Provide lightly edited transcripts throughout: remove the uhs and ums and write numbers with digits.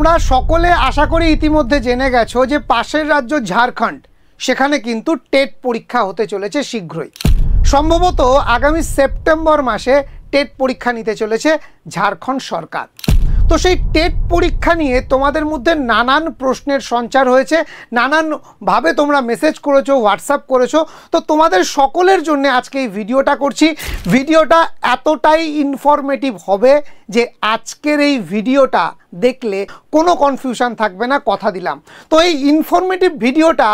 তোমরা সকলে আশা করি ইতিমধ্যে জেনে গেছো যে পাশের রাজ্য ঝাড়খণ্ড সেখানে কিন্তু টেট পরীক্ষা হতে চলেছে শীঘ্রই। সম্ভবত আগামী সেপ্টেম্বর মাসে টেট পরীক্ষা নিতে চলেছে ঝাড়খণ্ড সরকার। তো সেই টেট পরীক্ষা নিয়ে তোমাদের মধ্যে নানান প্রশ্নের সঞ্চার হয়েছে, নানানভাবে তোমরা মেসেজ করেছো, হোয়াটসঅ্যাপ করেছো। তো তোমাদের সকলের জন্য আজকে এই ভিডিওটা করছি। ভিডিওটা এতটাই ইনফরমেটিভ হবে যে আজকের এই ভিডিওটা দেখলে কোনো কনফিউশন থাকবে না, কথা দিলাম। তো এই ইনফরমেটিভ ভিডিওটা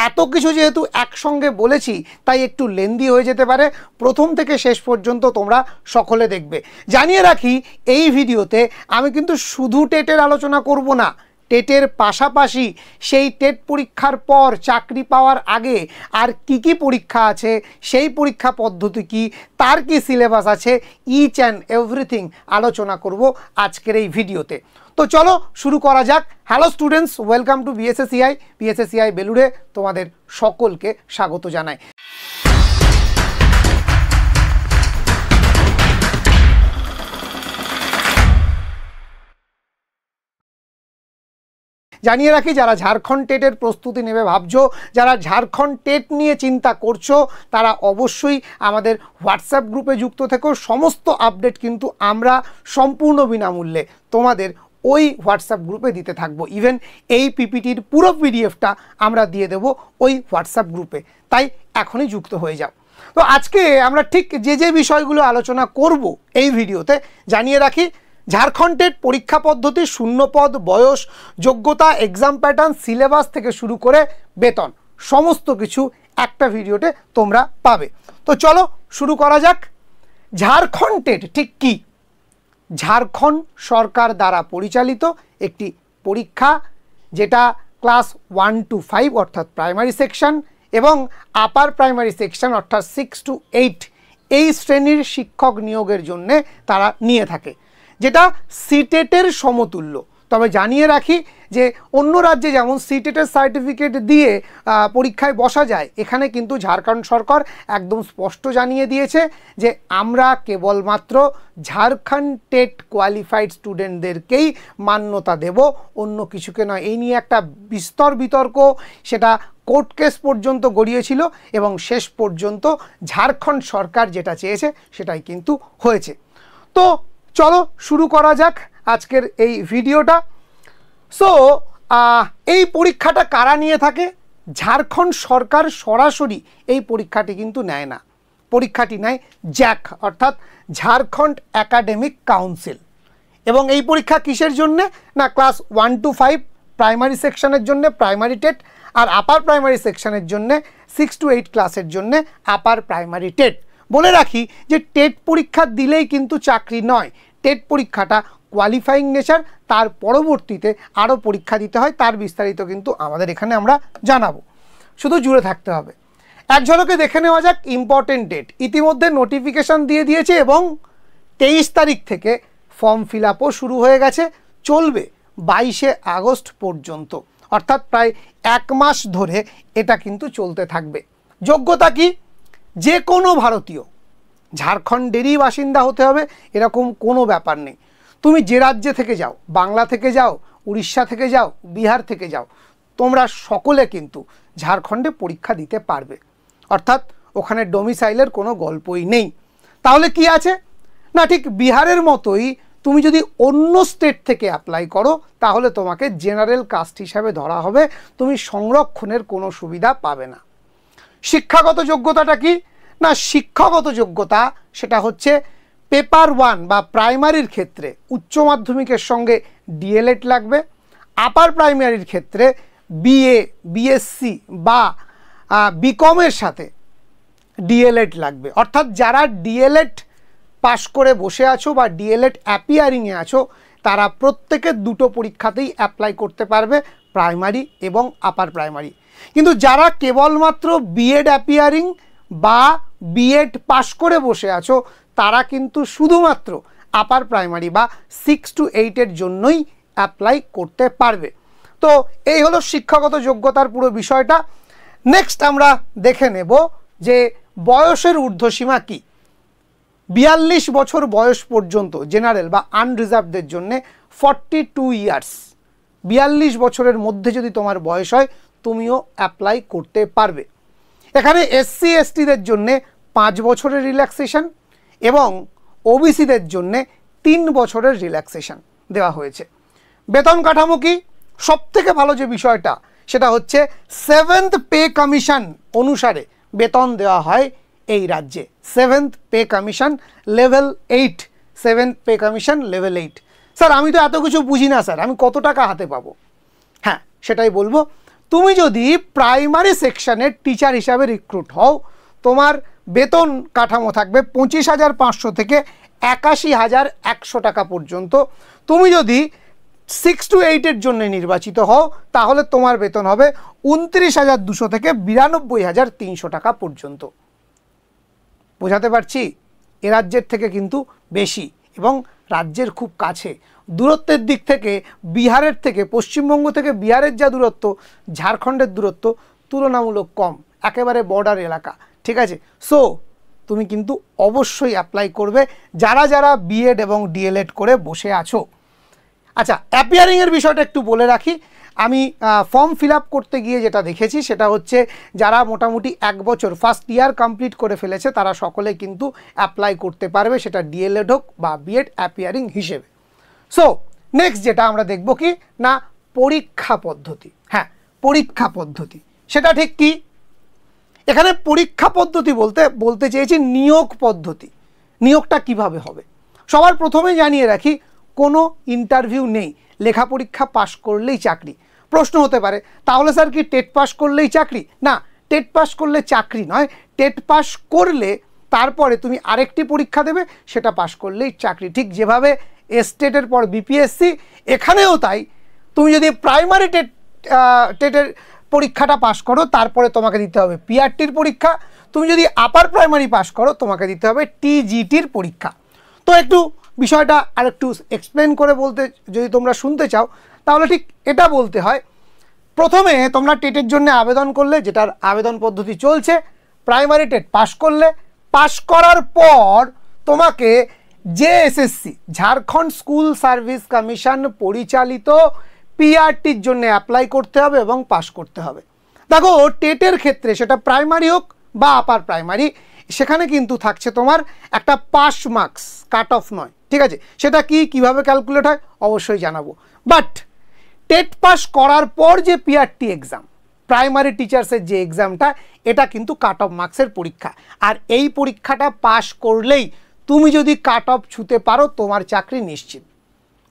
এত কিছু যেহেতু একসঙ্গে বলেছি তাই একটু লেন্দি হয়ে যেতে পারে। প্রথম থেকে শেষ পর্যন্ত তোমরা সকলে দেখবে। জানিয়ে রাখি, এই ভিডিওতে আমি কিন্তু শুধু টেটের আলোচনা করব না, টেটের পাশাপাশি সেই টেট পরীক্ষার পর চাকরি পাওয়ার আগে আর কি পরীক্ষা আছে, সেই পরীক্ষা পদ্ধতি কি, তার কি সিলেবাস আছে, ইচ অ্যান্ড এভরিথিং আলোচনা করব আজকের এই ভিডিওতে। তো চলো শুরু করা যাক। Hello students, welcome to BSACI বেলুড়ে তোমাদের সকলকে স্বাগত জানাই। জানিয়ে রাখি, যারা ঝাড়খণ্ড টেটের প্রস্তুতি নেবে ভাবছো, যারা ঝাড়খণ্ড টেট নিয়ে চিন্তা করছো, তারা অবশ্যই আমাদের হোয়াটসঅ্যাপ গ্রুপে যুক্ত থেকো। সমস্ত আপডেট কিন্তু আমরা সম্পূর্ণ বিনামূল্যে তোমাদের ওই হোয়াটসঅ্যাপ গ্রুপে দিতে থাকবো। ইভেন এই পিপিটির পুরো পিডিএফটা আমরা দিয়ে দেবো ওই হোয়াটসঅ্যাপ গ্রুপে, তাই এখনই যুক্ত হয়ে যাও। তো আজকে আমরা ঠিক যে বিষয়গুলো আলোচনা করব এই ভিডিওতে, জানিয়ে রাখি, ঝাড়খণ্ড টেট পরীক্ষা পদ্ধতি, শূন্যপদ, বয়স, যোগ্যতা, এক্সাম প্যাটার্ন, সিলেবাস থেকে শুরু করে বেতন, সমস্ত কিছু একটা ভিডিওতে তোমরা পাবে। তো চলো শুরু করা যাক। ঝাড়খণ্ড টেট ঠিক কি? ঝাড়খণ্ড সরকার দ্বারা পরিচালিত একটি পরীক্ষা, যেটা ক্লাস 1 to 5 অর্থাৎ প্রাইমারি সেকশন এবং আপার প্রাইমারি সেকশন অর্থাৎ 6 to 8 এই শ্রেণীর শিক্ষক নিয়োগের জন্য তারা নিয়ে থাকে, যেটা সিটেটের সমতুল্য। তবে জানিয়ে রাখি যে অন্য রাজ্যে যেমন সিটেটের সার্টিফিকেট দিয়ে পরীক্ষায় বসা যায়, এখানে কিন্তু ঝাড়খণ্ড সরকার একদম স্পষ্ট জানিয়ে দিয়েছে যে আমরা কেবলমাত্র ঝাড়খণ্ড টেট কোয়ালিফাইড স্টুডেন্টদেরকেই মান্যতা দেব, অন্য কিছুকে নয়। এই নিয়ে একটা বিস্তর বিতর্ক, সেটা কোর্ট কেস পর্যন্ত গড়িয়েছিল এবং শেষ পর্যন্ত ঝাড়খণ্ড সরকার যেটা চেয়েছে সেটাই কিন্তু হয়েছে। তো চলো শুরু করা যাক আজকের এই ভিডিওটা। সো এই পরীক্ষাটা কারা নিয়ে থাকে? ঝাড়খণ্ড সরকার সরাসরি এই পরীক্ষাটি কিন্তু নেয় না। পরীক্ষাটি নেয় জ্যাক অর্থাৎ ঝাড়খণ্ড একাডেমিক কাউন্সিল। এবং এই পরীক্ষা কিসের জন্যে? না, ক্লাস 1 to 5 প্রাইমারি সেকশনের জন্য প্রাইমারি টেট, আর আপার প্রাইমারি সেকশনের জন্য 6 to 8 ক্লাসের জন্য আপার প্রাইমারি টেট। বলে রাখি যে টেট পরীক্ষা দিলেই কিন্তু চাকরি নয়, টেট পরীক্ষাটা কোয়ালিফাইং নেচার, তার পরবর্তীতে আরও পরীক্ষা দিতে হয়, তার বিস্তারিত কিন্তু আমাদের এখানে আমরা জানাবো, শুধু জুড়ে থাকতে হবে। এক ঝলকে দেখে নেওয়া যাক ইম্পর্টেন্ট ডেট। ইতিমধ্যে নোটিফিকেশান দিয়ে দিয়েছে এবং 23 তারিখ থেকে ফর্ম ফিল আপও শুরু হয়ে গেছে, চলবে 22 আগস্ট পর্যন্ত, অর্থাৎ প্রায় 1 মাস ধরে এটা কিন্তু চলতে থাকবে। যোগ্যতা কি? যে কোনো ভারতীয়, ঝাড়খণ্ডেরই বাসিন্দা হতে হবে এরকম কোনো ব্যাপার নেই। তুমি যে রাজ্যে থেকে যাও, বাংলা থেকে যাও, উড়িষ্যা থেকে যাও, বিহার থেকে যাও, তোমরা সকলে কিন্তু ঝাড়খণ্ডে পরীক্ষা দিতে পারবে, অর্থাৎ ওখানে ডোমিসাইলের কোনো গল্পই নেই। তাহলে কি আছে? না, ঠিক বিহারের মতোই তুমি যদি অন্য স্টেট থেকে অ্যাপ্লাই করো তাহলে তোমাকে জেনারেল কাস্ট হিসাবে ধরা হবে, তুমি সংরক্ষণের কোনো সুবিধা পাবে না। শিক্ষাগত যোগ্যতাটা কি? না, শিক্ষাগত যোগ্যতা সেটা হচ্ছে পেপার 1 বা প্রাইমারির ক্ষেত্রে উচ্চ মাধ্যমিকের সঙ্গে ডিএলএড লাগবে, আপার প্রাইমারির ক্ষেত্রে বিএ, বিএসসি বা বিকমের সাথে ডিএলএড লাগবে। অর্থাৎ যারা ডিএলএড পাশ করে বসে আছো বা ডিএলএড অ্যাপিয়ারিংয়ে আছো, তারা প্রত্যেকে দুটো পরীক্ষাতেই অ্যাপ্লাই করতে পারবে, প্রাইমারি এবং আপার প্রাইমারি। কিন্তু যারা কেবলমাত্র বিএড অ্যাপিয়ারিং বা বিএড পাশ করে বসে আছো, তারা কিন্তু শুধুমাত্র আপার প্রাইমারি বা 6 to 8 জন্যই অ্যাপ্লাই করতে পারবে। তো এই হলো শিক্ষাগত যোগ্যতার পুরো বিষয়টা। নেক্সট আমরা দেখে নেব যে বয়সের ঊর্ধ্বসীমা কি। 42 বছর বয়স পর্যন্ত জেনারেল বা আনরিজার্ভদের জন্য 42 ইয়ার্স, 42 বছরের মধ্যে যদি তোমার বয়স হয় তুমিও অ্যাপ্লাই করতে পারবে। এখানে এসসি এসটিদের জন্যে 5 বছরের রিল্যাক্সেশন এবং ওবিসিদের জন্যে 3 বছরের রিল্যাক্সেশন দেওয়া হয়েছে। বেতন কাঠামো কি? সবথেকে ভালো যে বিষয়টা সেটা হচ্ছে 7th পে কমিশন অনুসারে বেতন দেওয়া হয় এই রাজ্যে। 7th pay commission level 8, 7th pay commission level 8। Sir আমি তো এত কিছু বুঝি না স্যার, আমি কত টাকা হাতে পাবো? হ্যাঁ সেটাই বলবো। তুমি যদি প্রাইমারি সেকশনের টিচার হিসাবে রিক্রুট হও তোমার বেতন কাঠামো থাকবে 25,500 থেকে 81,100 টাকা পর্যন্ত। তুমি যদি 6 to 8-এর জন্য নির্বাচিত হও তাহলে তোমার বেতন হবে 29,200 থেকে 92,300 টাকা পর্যন্ত। বোঝাতে পারছি? এ রাজ্যের থেকে কিন্তু বেশি এবং রাজ্যের খুব কাছে। দূরত্বের দিক থেকে বিহারের থেকে, পশ্চিমবঙ্গ থেকে বিহারের যা দূরত্ব, ঝাড়খণ্ডের দূরত্ব তুলনামূলক কম, একেবারে বর্ডার এলাকা। ঠিক আছে, সো তুমি কিন্তু অবশ্যই অ্যাপ্লাই করবে যারা যারা বিএড এবং ডিএলএড করে বসে আছো। আচ্ছা, অ্যাপিয়ারিংয়ের বিষয়টা একটু বলে রাখি। আমি ফর্ম ফিল আপ করতে গিয়ে যেটা দেখেছি সেটা হচ্ছে যারা মোটামুটি 1 বছর ফার্স্ট ইয়ার কমপ্লিট করে ফেলেছে তারা সকলে কিন্তু অ্যাপ্লাই করতে পারবে, সেটা ডিএলএড হোক বা বিএড অ্যাপিয়ারিং হিসেবে। সো নেক্সট যেটা আমরা দেখব কি না, পরীক্ষা পদ্ধতি। হ্যাঁ, পরীক্ষা পদ্ধতি সেটা ঠিক কি? এখানে পরীক্ষা পদ্ধতি বলতে চেয়েছি নিয়োগ পদ্ধতি। নিয়োগটা কিভাবে হবে? সবার প্রথমে জানিয়ে রাখি কোনো ইন্টারভিউ নেই, লেখা পরীক্ষা পাশ করলেই চাকরি। প্রশ্ন হতে পারে তাহলে স্যার কি টেট পাস করলেই চাকরি? না, টেট পাস করলে চাকরি নয়, টেট পাস করলে তারপরে তুমি আরেকটি পরীক্ষা দেবে, সেটা পাস করলেই চাকরি। ঠিক যেভাবে এসটেটের পর বিপিএসসি, এখানেও তাই। তুমি যদি প্রাইমারি টেটের পরীক্ষাটা পাস করো তারপরে তোমাকে দিতে হবে পিআরটির পরীক্ষা। তুমি যদি আপার প্রাইমারি পাস করো তোমাকে দিতে হবে টিজিটির পরীক্ষা। তো একটু বিষয়টা আর একটু এক্সপ্লেন করে বলতে যদি তোমরা শুনতে চাও তাহলে ঠিক এটা বলতে হয়, প্রথমে তোমরা টেটের জন্য আবেদন করলে, যেটার আবেদন পদ্ধতি চলছে। প্রাইমারি টেট পাস করলে, পাস করার পর তোমাকে জেএসএসসি ঝাড়খণ্ড স্কুল সার্ভিস কমিশন পরিচালিত পিআরটির জন্য অ্যাপ্লাই করতে হবে এবং পাস করতে হবে। দেখো টেটের ক্ষেত্রে সেটা প্রাইমারি হোক বা আপার প্রাইমারি, সেখানে কিন্তু থাকছে তোমার একটা পাস মার্কস, কাট অফ নয়। ঠিক আছে, সেটা কিভাবে ক্যালকুলেট হয় অবশ্যই জানাবো। বাট টেট পাস করার পর যে পিআরটি এক্সাম, প্রাইমারি টিচার্সের যে এক্সামটা, এটা কিন্তু কাট অফ মার্কসের পরীক্ষা। আর এই পরীক্ষাটা পাস করলেই তুমি যদি কাট অফ ছুঁতে পারো তোমার চাকরি নিশ্চিত,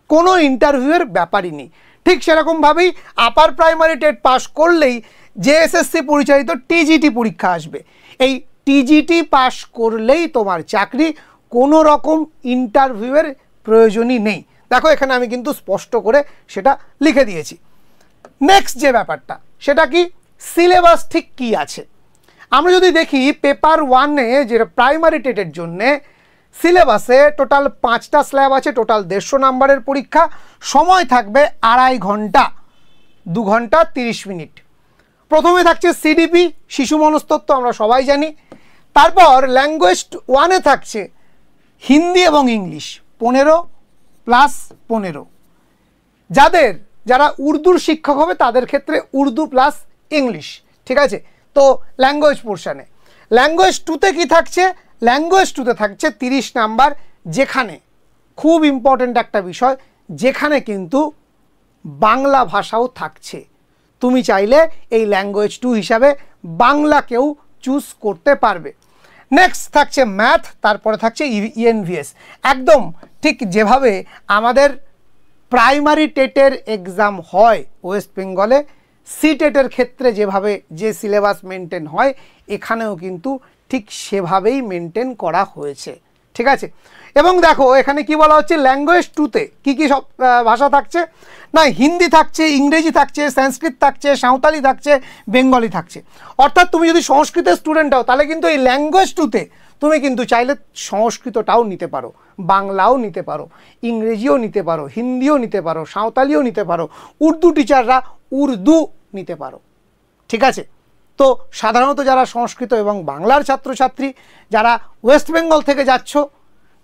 কোনো ইন্টারভিউয়ের ব্যাপারই নেই। ঠিক সেরকমভাবেই আপার প্রাইমারি টেট পাস করলেই জেএসএসসি পরিচালিত টিজিটি পরীক্ষা আসবে। এই টিজিটি পাস করলেই তোমার চাকরি, কোনো রকম ইন্টারভিউয়ের প্রয়োজনই নেই। দেখো এখানে আমি কিন্তু স্পষ্ট করে সেটা লিখে দিয়েছি। নেক্সট যে ব্যাপারটা সেটা কি, সিলেবাস ঠিক কি আছে। আমরা যদি দেখি পেপার 1-এ যেটা প্রাইমারি টেটের জন্যে সিলেবাসে টোটাল 5টা স্ল্যাব আছে, টোটাল 150 নাম্বারের পরীক্ষা, সময় থাকবে 2.5 ঘন্টা, 2 ঘন্টা 30 মিনিট। প্রথমে থাকছে সিডিপি শিশু মনস্তত্ত্ব, আমরা সবাই জানি। তারপর ল্যাঙ্গুয়েজ 1-এ থাকছে হিন্দি এবং ইংলিশ 15 + 15। যারা উর্দুর শিক্ষক হবে তাদের ক্ষেত্রে উর্দু প্লাস ইংলিশ। ঠিক আছে, তো ল্যাঙ্গুয়েজ পোর্শনে। ল্যাঙ্গুয়েজ 2-তে কি থাকছে? ল্যাঙ্গুয়েজ 2-তে থাকছে 30 নাম্বার, যেখানে খুব ইম্পর্ট্যান্ট একটা বিষয়, যেখানে কিন্তু বাংলা ভাষাও থাকছে। তুমি চাইলে এই ল্যাঙ্গুয়েজ 2 হিসাবে বাংলাকেও চুজ করতে পারবে। নেক্সট থাকছে ম্যাথ, তারপরে থাকছে ইএনভিএস। একদম ঠিক যেভাবে আমাদের প্রাইমারি টেটের এক্সাম হয় ওয়েস্ট বেঙ্গলে, সি টেটের ক্ষেত্রে যেভাবে যে সিলেবাস মেনটেন হয়, এখানেও কিন্তু ঠিক সেভাবেই মেনটেন করা হয়েছে। ঠিক আছে, এবং দেখো এখানে কি বলা হচ্ছে, ল্যাঙ্গুয়েজ 2-তে কী কী সব ভাষা থাকছে না, হিন্দি থাকছে, ইংরেজি থাকছে, সংস্কৃত থাকছে, সাঁওতালি থাকছে, বেঙ্গলি থাকছে। অর্থাৎ তুমি যদি সংস্কৃতের স্টুডেন্ট হও তাহলে কিন্তু এই ল্যাঙ্গুয়েজ 2-তে তুমি কিন্তু চাইলে সংস্কৃতটাও নিতে পারো, বাংলাও নিতে পারো, ইংরেজিও নিতে পারো, হিন্দিও নিতে পারো, সাঁওতালিও নিতে পারো, উর্দু টিচাররা উর্দু নিতে পারো। ঠিক আছে, তো সাধারণত যারা সংস্কৃত এবং বাংলার ছাত্রছাত্রী যারা ওয়েস্ট বেঙ্গল থেকে যাচ্ছ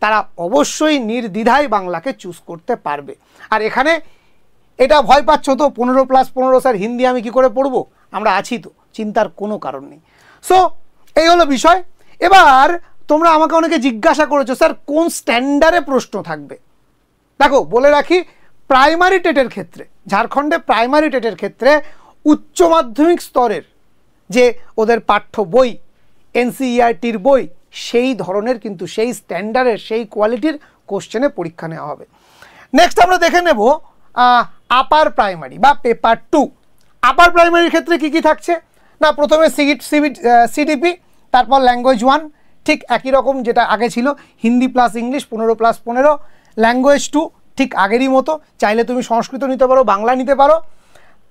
তারা অবশ্যই নির্দ্বিধায় বাংলাকে চুজ করতে পারবে। আর এখানে এটা ভয় পাচ্ছ তো 15+15 স্যার হিন্দি আমি কি করে পড়বো, আমরা আছি তো, চিন্তার কোনো কারণ নেই। সো এই হলো বিষয়। এবার তোমরা আমাকে অনেকে জিজ্ঞাসা করেছো স্যার কোন স্ট্যান্ডার্ডে প্রশ্ন থাকবে। দেখো বলে রাখি, প্রাইমারি টেটের ক্ষেত্রে, ঝাড়খণ্ডে প্রাইমারি টেটের ক্ষেত্রে উচ্চ মাধ্যমিক স্তরের যে ওদের পাঠ্য বই, এনসিইআরটির বই, সেই ধরনের কিন্তু সেই স্ট্যান্ডার্ডের সেই কোয়ালিটির কোশ্চেনে পরীক্ষা নেওয়া হবে। নেক্সট আমরা দেখে নেব আপার প্রাইমারি বা পেপার 2। আপার প্রাইমারির ক্ষেত্রে কি কি থাকছে না, প্রথমে সিডিপি, তারপর ল্যাঙ্গুয়েজ 1 ঠিক একই রকম যেটা আগে ছিল, হিন্দি প্লাস ইংলিশ 15+15, ল্যাঙ্গুয়েজ 2 ঠিক আগেরই মতো, চাইলে তুমি সংস্কৃত নিতে পারো, বাংলা নিতে পারো।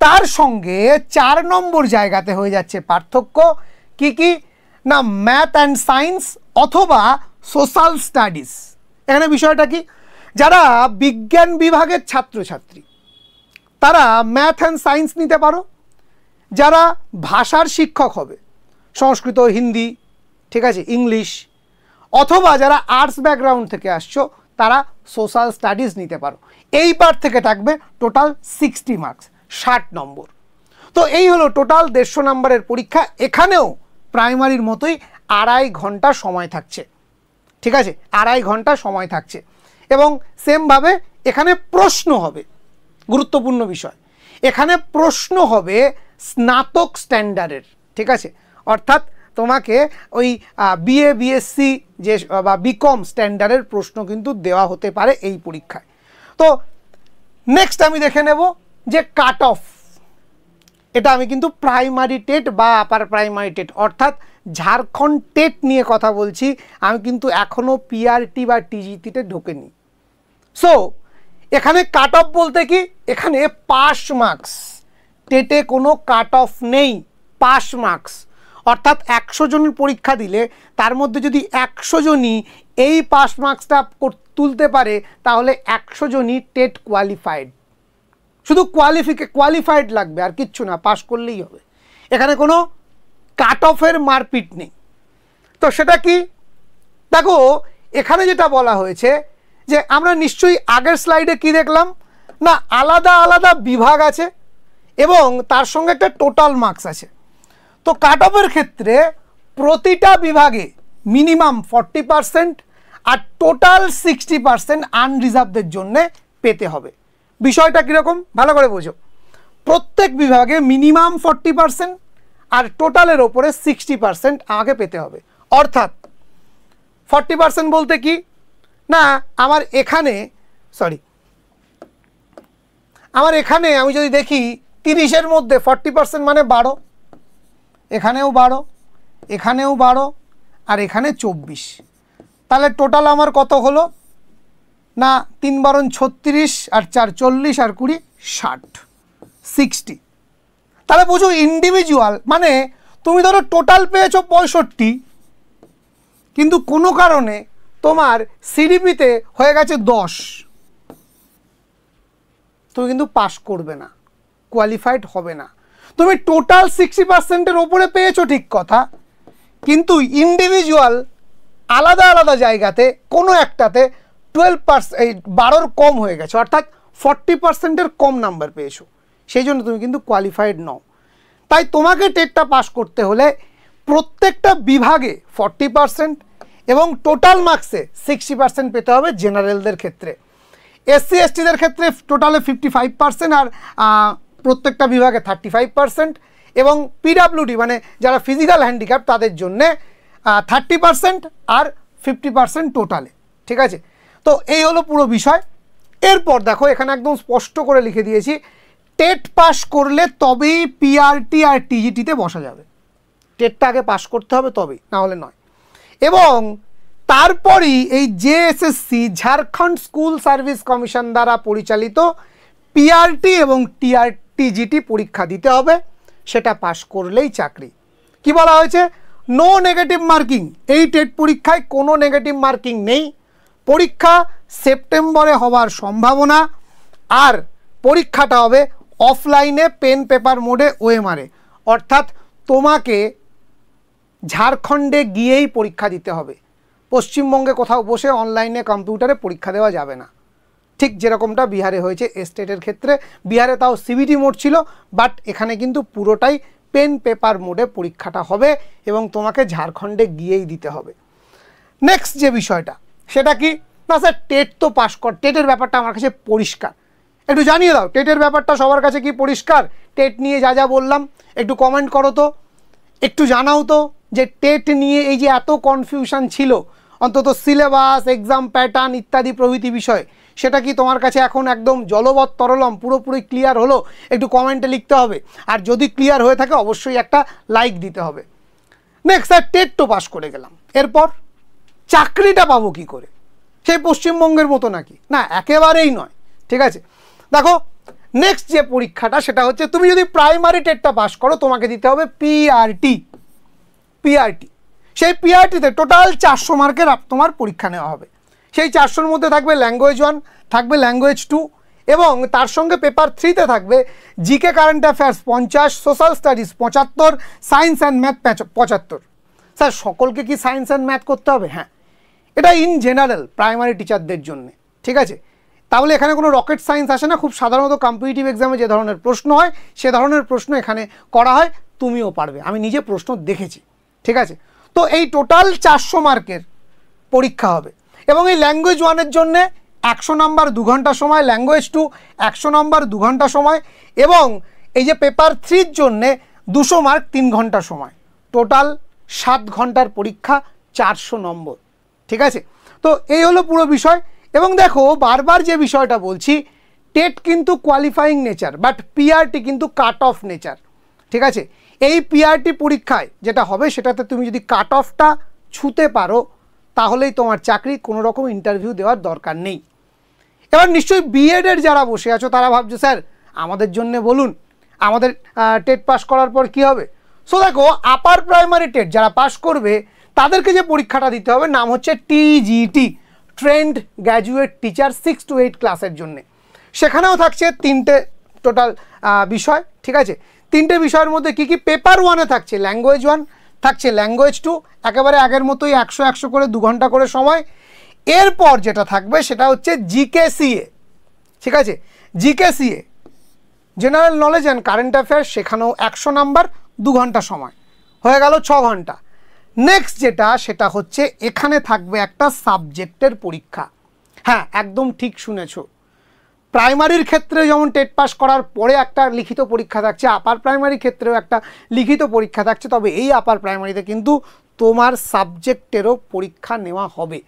তার সঙ্গে 4 নম্বর জায়গাতে হয়ে যাচ্ছে পার্থক্য কি কি না, ম্যাথ অ্যান্ড সায়েন্স অথবা সোশ্যাল স্টাডিজ। এখানে বিষয়টা কি, যারা বিজ্ঞান বিভাগের ছাত্রছাত্রী তারা ম্যাথ অ্যান্ড সায়েন্স নিতে পারো, যারা ভাষার শিক্ষক হবে সংস্কৃত, হিন্দি, ঠিক আছে, ইংলিশ, অথবা যারা আর্টস ব্যাকগ্রাউন্ড থেকে আসছো তারা সোশ্যাল স্টাডিজ নিতে পারো। এই পার্ট থেকে থাকবে টোটাল 60 মার্কস, 60 নম্বর। তো এই হলো টোটাল 150 নম্বরের পরীক্ষা। এখানেও প্রাইমারির মতোই 2.5 ঘন্টা সময় থাকছে, ঠিক আছে, 2.5 ঘন্টা সময় থাকছে। এবং সেমভাবে এখানে প্রশ্ন হবে, গুরুত্বপূর্ণ বিষয়, এখানে প্রশ্ন হবে স্নাতক স্ট্যান্ডার্ডের, ঠিক আছে, অর্থাৎ তোমাকে ওই বিএ বিএসসি যে বা বিকম স্ট্যান্ডার্ডের প্রশ্ন কিন্তু দেওয়া হতে পারে এই পরীক্ষায়। তো নেক্সট আমি দেখে নেব যে কাট অফ, এটা আমি কিন্তু প্রাইমারি টেট বা আপার প্রাইমারি টেট অর্থাৎ ঝাড়খণ্ড টেট নিয়ে কথা বলছি, আমি কিন্তু এখনও পিআরটি বা টিজিটিতে ঢোকেনি। সো এখানে কাট অফ বলতে কি, এখানে পাস মার্কস, টেটে কোনো কাট অফ নেই, পাস মার্কস অর্থাৎ 100 জনের পরীক্ষা দিলে তার মধ্যে যদি 100 জনই এই পাস মার্কসটা তুলতে পারে তাহলে 100 জনই টেট কোয়ালিফাইড। শুধু কোয়ালিফাইড লাগবে, আর কিচ্ছু না, পাস করলেই হবে। এখানে কোনো কাট অফের মারপিট নেই। তো সেটা কি, দেখো এখানে যেটা বলা হয়েছে যে আমরা নিশ্চয়ই আগের স্লাইডে কি দেখলাম না, আলাদা আলাদা বিভাগ আছে এবং তার সঙ্গে একটা টোটাল মার্কস আছে। তো কাট অফের ক্ষেত্রে প্রতিটা বিভাগে মিনিমাম 40% আর টোটাল 60% আনরিজার্ভদের জন্য পেতে হবে। বিষয়টা কীরকম ভালো করে বোঝো, প্রত্যেক বিভাগে মিনিমাম 40% আর টোটালের ওপরে 60% আমাকে পেতে হবে। অর্থাৎ 40% বলতে কি না, আমার এখানে আমি যদি দেখি 30-এর মধ্যে 40% মানে 12, এখানেও 12, এখানেও 12 আর এখানে 24, তাহলে টোটাল আমার কত হলো না 3 × 36 আর 4 40 আর 20 60, 60। তাহলে বুঝো ইন্ডিভিজুয়াল মানে তুমি ধরো টোটাল পেয়েছো 65, কিন্তু কোনো কারণে তোমার সিডিপিতে হয়ে গেছে 10, তুমি কিন্তু পাস করবে না, কোয়ালিফাইড হবে না। তুমি টোটাল 60%-এর ওপরে পেয়েছো ঠিক কথা, কিন্তু ইন্ডিভিজুয়াল আলাদা আলাদা জায়গাতে কোনো একটাতে 12% কম হয়ে গেছে, অর্থাৎ 40%-এর কম নাম্বার পেয়েছো, সেই জন্য তুমি কিন্তু কোয়ালিফাইড নও। তাই তোমাকে টেটটা পাস করতে হলে প্রত্যেকটা বিভাগে 40% এবং টোটাল মার্কসে 60% পেতে হবে জেনারেলদের ক্ষেত্রে। এসসি এসটিদের ক্ষেত্রে টোটালে 55% আর প্রত্যেকটা বিভাগে 35%, এবং পিডাব্লিউডি মানে যারা ফিজিক্যাল হ্যান্ডিক্যাপ তাদের জন্যে 30% আর 50% টোটালে, ঠিক আছে। তো এই হলো পুরো বিষয়। এরপর দেখো এখানে একদম স্পষ্ট করে লিখে দিয়েছি, টেট পাস করলে তবেই পিআরটি আর টিজিটিতে বসা যাবে। টেটটা আগে পাস করতে হবে তবেই, না হলে নয়। এবং তারপরই এই জেএসএসসি ঝাড়খণ্ড স্কুল সার্ভিস কমিশন দ্বারা পরিচালিত পিআরটি এবং টিজিটি পরীক্ষা দিতে হবে, সেটা পাস করলেই চাকরি। কি বলা হয়েছে, নো নেগেটিভ মার্কিং। এই টেট পরীক্ষায় কোনো নেগেটিভ মার্কিং নেই। পরীক্ষা সেপ্টেম্বরে হওয়ার সম্ভাবনা, আর পরীক্ষাটা হবে অফলাইনে পেন পেপার মোডে ওএমআরে, অর্থাৎ তোমাকে ঝাড়খণ্ডে গিয়েই পরীক্ষা দিতে হবে। পশ্চিমবঙ্গে কোথাও বসে অনলাইনে কম্পিউটারে পরীক্ষা দেওয়া যাবে না, ঠিক যেরকমটা বিহারে হয়েছে স্টেটের ক্ষেত্রে। বিহারে তাও সিবিটি মোড ছিল, বাট এখানে কিন্তু পুরোটাই পেন পেপার মোডে পরীক্ষাটা হবে এবং তোমাকে ঝাড়খণ্ডে গিয়েই দিতে হবে। নেক্সট যে বিষয়টা সেটা কি না স্যার, টেট তো পাস কর, টেটের ব্যাপারটা আমার কাছে পরিষ্কার, একটু জানিয়ে দাও টেটের ব্যাপারটা সবার কাছে কি পরিষ্কার? টেট নিয়ে যা যা বললাম একটু কমেন্ট করো তো, একটু জানাও তো যে টেট নিয়ে এই যে এত কনফিউশন ছিল, অন্তত সিলেবাস, এক্সাম প্যাটার্ন ইত্যাদি প্রভৃতি বিষয়, সেটা কি তোমার কাছে এখন একদম জলবৎ তরলম পুরোপুরি ক্লিয়ার হলো? একটু কমেন্টে লিখতে হবে, আর যদি ক্লিয়ার হয়ে থাকে অবশ্যই একটা লাইক দিতে হবে। নেক্সট স্যার, টেট তো পাস করে গেলাম, এরপর চাকরিটা পাবো কি করে? সেই পশ্চিমবঙ্গের মতো নাকি? না, একেবারেই নয়। ঠিক আছে, দেখো নেক্সট যে পরীক্ষাটা সেটা হচ্ছে, তুমি যদি প্রাইমারি টেটটা পাস করো তোমাকে দিতে হবে পিআরটি। সেই পিআরটিতে টোটাল 400 মার্কের তোমার পরীক্ষা নেওয়া হবে। সেই 400-র মধ্যে থাকবে ল্যাঙ্গুয়েজ 1, থাকবে ল্যাঙ্গুয়েজ 2, এবং তার সঙ্গে পেপার 3-তে থাকবে GK current affairs 50, social studies 75, science and math 75। Sir সকলকে কি সায়েন্স অ্যান্ড ম্যাথ করতে হবে? হ্যাঁ, এটা ইন জেনারেল প্রাইমারি টিচারদের জন্য। ঠিক আছে, তাহলে এখানে কোনো রকেট সায়েন্স আসে না, খুব সাধারণত কম্পিটিটিভ এক্সামে যে ধরনের প্রশ্ন হয় সে ধরনের প্রশ্ন এখানে করা হয়, তুমিও পারবে, আমি নিজে প্রশ্ন দেখেছি। ঠিক আছে, তো এই টোটাল 400 মার্কের পরীক্ষা হবে, এবং এই ল্যাঙ্গুয়েজ 1-এর জন্যে 100 নাম্বার 2 ঘন্টা সময়, ল্যাঙ্গুয়েজ 2 100 নাম্বার 2 ঘন্টা সময়, এবং এই যে পেপার 3-র জন্যে 200 মার্ক 3 ঘন্টা সময়, টোটাল 7 ঘন্টার পরীক্ষা, 400 নম্বর। ঠিক আছে, তো এই হলো পুরো বিষয়। এবং দেখো বারবার যে বিষয়টা বলছি, টেট কিন্তু কোয়ালিফাইং নেচার, বাট পিআরটি কিন্তু কাট অফ নেচার। ঠিক আছে, এই পিআরটি পরীক্ষায় যেটা হবে সেটাতে তুমি যদি কাট অফটা ছুঁতে পারো তাহলেই তোমার চাকরি, কোনো রকম ইন্টারভিউ দেওয়ার দরকার নেই। এবার নিশ্চয়ই বিএডের যারা বসে আছো তারা ভাবছো স্যার আমাদের জন্য বলুন, আমাদের টেট পাস করার পর কি হবে? সো দেখো, আপার প্রাইমারি টেট যারা পাস করবে তাদেরকে যে পরীক্ষাটা দিতে হবে নাম হচ্ছে TGT, trend graduate teacher 6 to 8 ক্লাসের জন্যে। সেখানেও থাকছে 3টে টোটাল বিষয়। ঠিক আছে, 3টে বিষয়ের মধ্যে কি কি? পেপার 1-এ থাকছে ল্যাঙ্গুয়েজ 1, থাকছে ল্যাঙ্গুয়েজ 2, একেবারে আগের মতোই 100 করে 2 ঘন্টা করে সময়। এরপর যেটা থাকবে সেটা হচ্ছে জিকেসিএ। ঠিক আছে, GKCA general knowledge and current affairs, সেখানেও 100 নাম্বার 2 ঘন্টা সময়, হয়ে গেল 6 ঘন্টা। নেক্সট যেটা সেটা হচ্ছে এখানে থাকবে একটা সাবজেক্টের পরীক্ষা। হ্যাঁ, একদম ঠিক শুনেছো, প্রাইমারির ক্ষেত্রে যেমন টেট পাস করার পরে একটা লিখিত পরীক্ষা থাকছে, আপার প্রাইমারি ক্ষেত্রেও একটা লিখিত পরীক্ষা থাকছে, তবে এই আপার প্রাইমারিতে কিন্তু তোমার সাবজেক্টেরও পরীক্ষা নেওয়া হবে।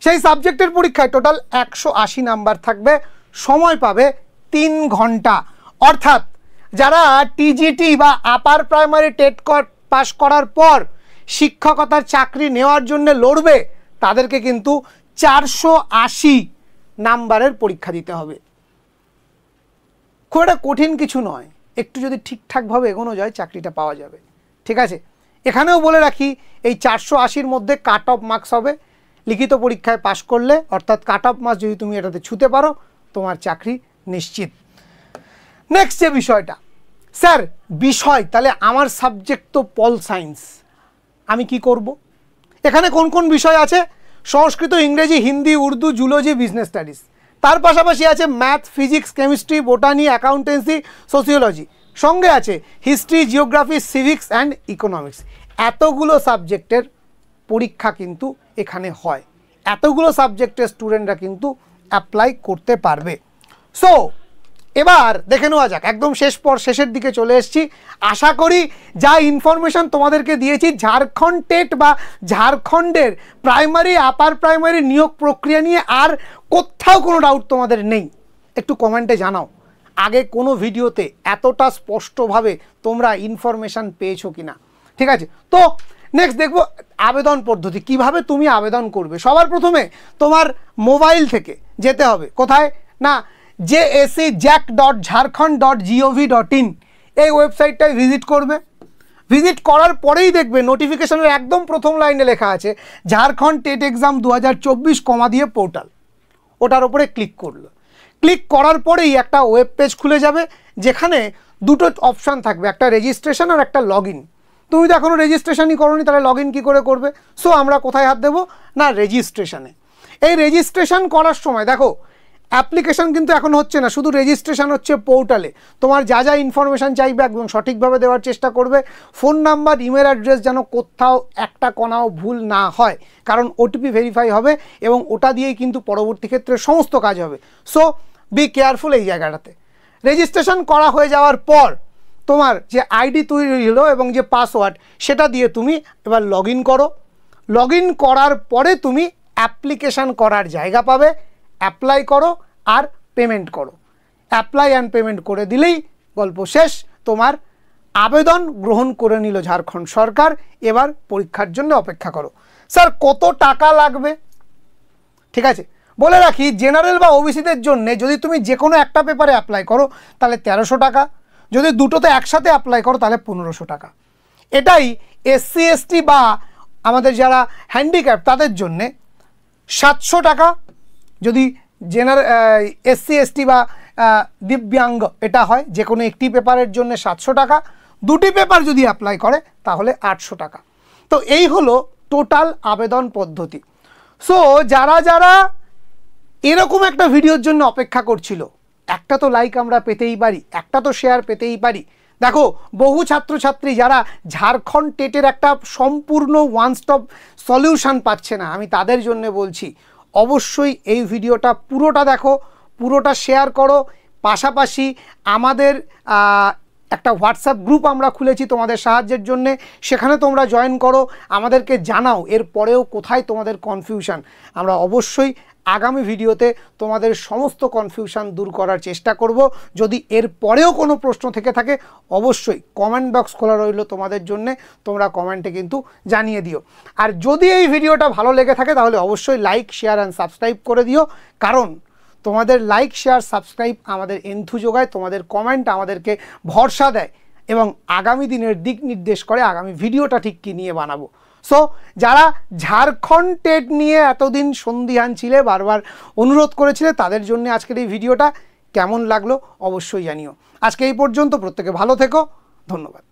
সেই সাবজেক্টের পরীক্ষায় টোটাল 180 নাম্বার থাকবে, সময় পাবে 3 ঘন্টা। অর্থাৎ যারা টিজিটি বা আপার প্রাইমারি টেট পাস করার পর শিক্ষকতার চাকরি নেওয়ার জন্য লড়বে তাদেরকে কিন্তু 480 নাম্বারের পরীক্ষা দিতে হবে। খুব একটা কঠিন কিছু নয়, একটু যদি ঠিকঠাকভাবে এগোনো যায় চাকরিটা পাওয়া যাবে। ঠিক আছে, এখানেও বলে রাখি এই 480-র মধ্যে কাট অফ মার্কস হবে, লিখিত পরীক্ষায় পাশ করলে, অর্থাৎ কাট অফ মার্কস যদি তুমি এটাতে ছুঁতে পারো তোমার চাকরি নিশ্চিত। নেক্সট যে বিষয়টা, স্যার বিষয় তাহলে আমার সাবজেক্ট তো পল সায়েন্স, আমি কি করব? এখানে কোন কোন বিষয় আছে? সংস্কৃত, ইংরেজি, Hindi, Urdu, zoology, business studies, তার পাশাপাশি আছে math, physics, chemistry, botany, accountancy, sociology, সঙ্গে আছে history, geography, civics and economics. এতগুলো সাবজেক্টের পরীক্ষা কিন্তু এখানে হয়, এতগুলো সাবজেক্টের স্টুডেন্টরা কিন্তু অ্যাপ্লাই করতে পারবে। সো এবার দেখে নেওয়া যাক, একদম শেষের দিকে চলে এসেছি। আশা করি যা ইনফরমেশন তোমাদেরকে দিয়েছি ঝাড়খণ্ড টেট বা ঝাড়খণ্ডের প্রাইমারি আপার প্রাইমারি নিয়োগ প্রক্রিয়া নিয়ে আর কোথাও কোনো ডাউট তোমাদের নেই? একটু কমেন্টে জানাও আগে কোনো ভিডিওতে এতটা স্পষ্টভাবে তোমরা ইনফরমেশান পেয়েছো কি না। ঠিক আছে, তো নেক্সট দেখবো আবেদন পদ্ধতি, কিভাবে তুমি আবেদন করবে। সবার প্রথমে তোমার মোবাইল থেকে যেতে হবে কোথায় না, JAC.jharkhand.gov.in এই ওয়েবসাইটটায় ভিজিট করবে। ভিজিট করার পরেই দেখবে নোটিফিকেশনের একদম প্রথম লাইনে লেখা আছে ঝাড়খণ্ড টেট এক্সাম 2024 কমা দিয়ে পোর্টাল, ওটার উপরে ক্লিক করলো। ক্লিক করার পরেই একটা ওয়েব পেজ খুলে যাবে যেখানে দুটো অপশান থাকবে, একটা রেজিস্ট্রেশন আর একটা লগ ইন। তুমি তো এখনও রেজিস্ট্রেশনই করোনি, তাহলে লগ ইন কী করে করবে? সো আমরা কোথায় হাত দেবো না, রেজিস্ট্রেশনে। এই রেজিস্ট্রেশন করার সময় দেখো অ্যাপ্লিকেশন কিন্তু এখন হচ্ছে না, শুধু রেজিস্ট্রেশন হচ্ছে পোর্টালে। তোমার যা যা ইনফরমেশান চাইবে একদম সঠিকভাবে দেওয়ার চেষ্টা করবে। ফোন নাম্বার, ইমেল অ্যাড্রেস যেন কোথাও একটা কোনাও ভুল না হয়, কারণ ওটিপি ভেরিফাই হবে এবং ওটা দিয়েই কিন্তু পরবর্তী ক্ষেত্রে সমস্ত কাজ হবে। সো বি কেয়ারফুল এই জায়গাটাতে। রেজিস্ট্রেশন করা হয়ে যাওয়ার পর তোমার যে আইডি তৈরি হলো এবং যে পাসওয়ার্ড, সেটা দিয়ে তুমি এবার লগ ইন করো। লগ ইন করার পরে তুমি অ্যাপ্লিকেশান করার জায়গা পাবে, অ্যাপ্লাই করো আর পেমেন্ট করো। অ্যাপ্লাই অ্যান্ড পেমেন্ট করে দিলেই গল্প শেষ। তোমার আবেদন গ্রহণ করে নিল ঝাড়খণ্ড সরকার। এবার পরীক্ষার জন্য অপেক্ষা করো। স্যার কত টাকা লাগবে? ঠিক আছে, বলে রাখি, জেনারেল বা ওবিসিদের জন্য যদি তুমি যে কোনো একটা পেপারে অ্যাপ্লাই করো তাহলে 1300 টাকা, যদি দুটোতে একসাথে অ্যাপ্লাই করো তাহলে 1500 টাকা। এটাই এসসি এসটি বা আমাদের যারা হ্যান্ডিক্যাপ তাদের জন্যে 700 টাকা, যদি এসসি এসটি বা দিব্যাঙ্গ এটা হয়, যে কোনো একটি পেপারের জন্য 700 টাকা, দুটি পেপার যদি অ্যাপ্লাই করে তাহলে 800 টাকা। তো এই হলো টোটাল আবেদন পদ্ধতি। সো যারা যারা এরকম একটা ভিডিওর জন্য অপেক্ষা করছিল, একটা তো লাইক আমরা পেতেই পারি, একটা তো শেয়ার পেতেই পারি। দেখো, বহু ছাত্রছাত্রী যারা ঝাড়খণ্ড টেটের একটা সম্পূর্ণ ওয়ান স্টপ সলিউশন পাচ্ছে না, আমি তাদের জন্য বলছি অবশ্যই এই ভিডিওটা পুরোটা দেখো, পুরোটা শেয়ার করো। পাশাপাশি আমাদের একটা হোয়াটসঅ্যাপ গ্রুপ আমরা খুলেছি তোমাদের সাহায্যের জন্যে, সেখানে তোমরা জয়েন করো, আমাদেরকে জানাও এর পরেও কোথায় তোমাদের কনফিউশন। আমরা অবশ্যই আগামী ভিডিওতে তোমাদের সমস্ত কনফিউশন দূর করার চেষ্টা করব। যদি এর পরেও কোনো প্রশ্ন থেকে থাকে অবশ্যই কমেন্ট বক্স খোলা রইল তোমাদের জন্যে, তোমরা কমেন্টে কিন্তু জানিয়ে দিও। আর যদি এই ভিডিওটা ভালো লেগে থাকে তাহলে অবশ্যই লাইক, শেয়ার অ্যান্ড সাবস্ক্রাইব করে দিও, কারণ তোমাদের লাইক, শেয়ার, সাবস্ক্রাইব আমাদের এন্থু যোগায়, তোমাদের কমেন্ট আমাদেরকে ভরসা দেয় এবং আগামী দিনের দিক নির্দেশ করে আগামী ভিডিওটা ঠিক কী নিয়ে বানাবো। সো যারা ঝাড়খণ্ড টেট নিয়ে এতদিন সন্দিহান ছিলে, বারবার অনুরোধ করেছিলে, তাদের জন্য আজকের এই ভিডিওটা কেমন লাগলো অবশ্যই জানিও। আজকে এই পর্যন্ত, প্রত্যেকে ভালো থেকো, ধন্যবাদ।